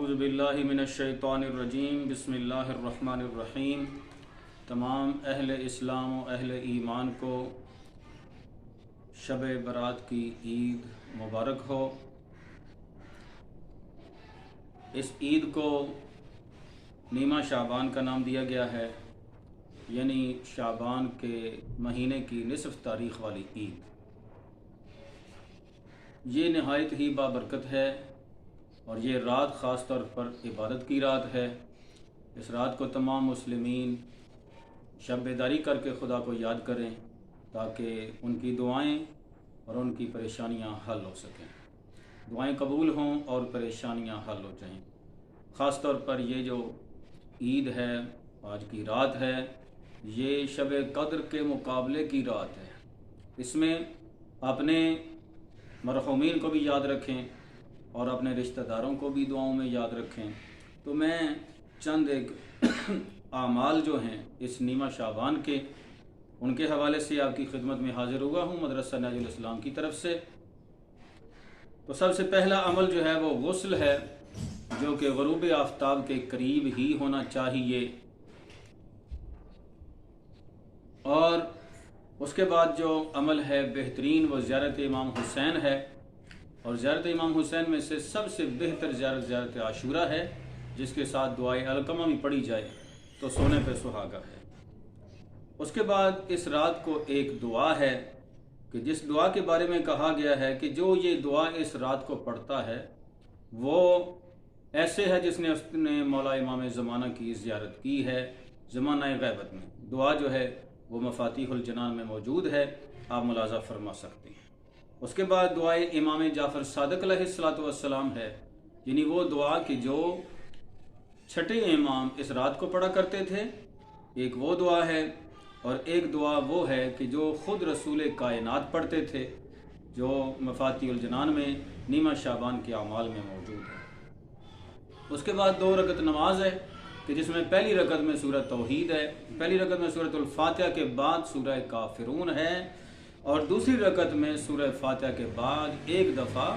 اعوذ باللہ من الشیطان الرجیم بسم اللہ الرحمن الرحیم۔ تمام اہل اسلام و اہل ایمان کو شب برات کی عید مبارک ہو۔ اس عید کو نیمہ شعبان کا نام دیا گیا ہے، یعنی شعبان کے مہینے کی نصف تاریخ والی عید۔ یہ نہایت ہی بابرکت ہے اور یہ رات خاص طور پر عبادت کی رات ہے۔ اس رات کو تمام مسلمین شب بیداری کر کے خدا کو یاد کریں تاکہ ان کی دعائیں اور ان کی پریشانیاں حل ہو سکیں، دعائیں قبول ہوں اور پریشانیاں حل ہو جائیں۔ خاص طور پر یہ جو عید ہے، آج کی رات ہے، یہ شب قدر کے مقابلے کی رات ہے۔ اس میں اپنے مرحومین کو بھی یاد رکھیں اور اپنے رشتہ داروں کو بھی دعاؤں میں یاد رکھیں۔ تو میں چند ایک اعمال جو ہیں اس نیمہ شعبان کے، ان کے حوالے سے آپ کی خدمت میں حاضر ہوا ہوں مدرسہ نہج الاسلام کی طرف سے۔ تو سب سے پہلا عمل جو ہے وہ غسل ہے، جو کہ غروب آفتاب کے قریب ہی ہونا چاہیے، اور اس کے بعد جو عمل ہے بہترین وہ زیارت امام حسین ہے، اور زیارت امام حسین میں سے سب سے بہتر زیارت عاشورہ ہے، جس کے ساتھ دعائے علقمہ بھی پڑھی جائے تو سونے پہ سہاگا ہے۔ اس کے بعد اس رات کو ایک دعا ہے کہ جس دعا کے بارے میں کہا گیا ہے کہ جو یہ دعا اس رات کو پڑھتا ہے وہ ایسے ہے جس نے مولا امام زمانہ کی زیارت کی ہے زمانہ غیبت میں۔ دعا جو ہے وہ مفاتیح الجنان میں موجود ہے، آپ ملاحظہ فرما سکتے ہیں۔ اس کے بعد دعائے امام جعفر صادق علیہ السلام ہے، یعنی وہ دعا کہ جو چھٹے امام اس رات کو پڑھا کرتے تھے، ایک وہ دعا ہے، اور ایک دعا وہ ہے کہ جو خود رسول کائنات پڑھتے تھے، جو مفاتیح الجنان میں نیمہ شعبان کے اعمال میں موجود ہے۔ اس کے بعد 2 رکعت نماز ہے کہ جس میں پہلی رکعت میں سورہ توحید ہے، پہلی رکعت میں سورۃ الفاتحہ کے بعد سورہ کافرون ہے، اور دوسری رکعت میں سورہ فاتحہ کے بعد ایک دفعہ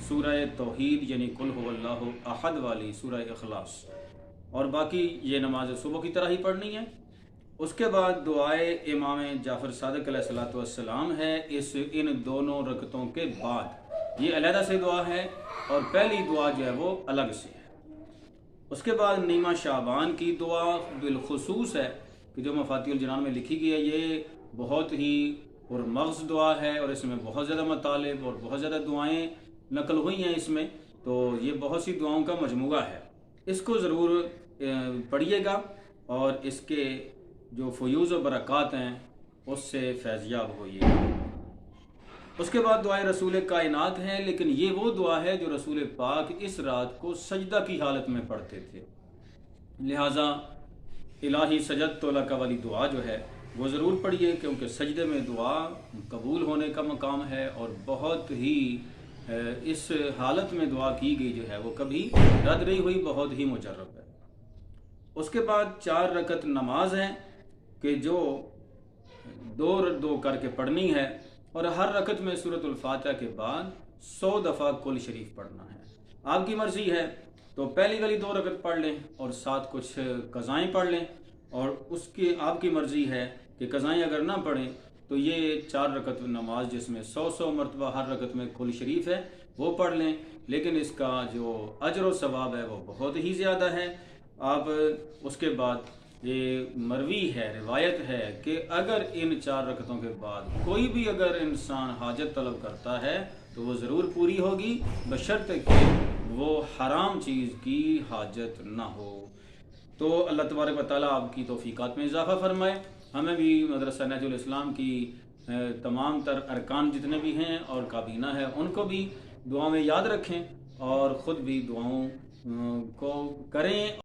سورہ توحید یعنی قل هو اللہ احد والی سورہ اخلاص، اور باقی یہ نماز صبح کی طرح ہی پڑھنی ہے۔ اس کے بعد دعائے امام جعفر صادق علیہ السلام ہے ان دونوں رکعتوں کے بعد، یہ علیحدہ سے دعا ہے اور پہلی دعا جو ہے وہ الگ سے ہے۔ اس کے بعد نیمہ شعبان کی دعا بالخصوص ہے کہ جو مفاتیح الجنان میں لکھی گئی ہے، یہ بہت ہی پرمغز دعا ہے اور اس میں بہت زیادہ مطالب اور بہت زیادہ دعائیں نقل ہوئی ہیں اس میں، تو یہ بہت سی دعاؤں کا مجموعہ ہے۔ اس کو ضرور پڑھیے گا اور اس کے جو فیوز و برکات ہیں اس سے فیضیاب ہوئیے گا۔ اس کے بعد دعائے رسول کائنات ہے، لیکن یہ وہ دعا ہے جو رسول پاک اس رات کو سجدہ کی حالت میں پڑھتے تھے، لہٰذا الہی سجدت لک والی دعا جو ہے وہ ضرور پڑھیے، کیونکہ سجدے میں دعا قبول ہونے کا مقام ہے اور بہت ہی اس حالت میں دعا کی گئی جو ہے وہ کبھی رد نہیں ہوئی، بہت ہی مجرب ہے۔ اس کے بعد 4 رکعت نماز ہے کہ جو 2 کر کے پڑھنی ہے، اور ہر رکعت میں سورۃ الفاتحہ کے بعد 100 دفعہ کل شریف پڑھنا ہے۔ آپ کی مرضی ہے تو پہلی والی 2 رکعت پڑھ لیں اور ساتھ کچھ قضائیں پڑھ لیں، اور اس کی آپ کی مرضی ہے کہ قضائیں اگر نہ پڑھیں تو یہ 4 رکعت نماز جس میں 100 مرتبہ ہر رکعت میں کل شریف ہے وہ پڑھ لیں، لیکن اس کا جو اجر و ثواب ہے وہ بہت ہی زیادہ ہے۔ آپ اس کے بعد یہ مروی ہے، روایت ہے کہ اگر ان 4 رکعتوں کے بعد کوئی بھی اگر انسان حاجت طلب کرتا ہے تو وہ ضرور پوری ہوگی، بشرطے کہ وہ حرام چیز کی حاجت نہ ہو۔ تو اللہ تبارک و تعالیٰ آپ کی توفیقات میں اضافہ فرمائے، ہمیں بھی مدرسہ نہج الاسلام کی تمام تر ارکان جتنے بھی ہیں اور کابینہ ہے ان کو بھی دعا میں یاد رکھیں اور خود بھی دعاؤں کو کریں۔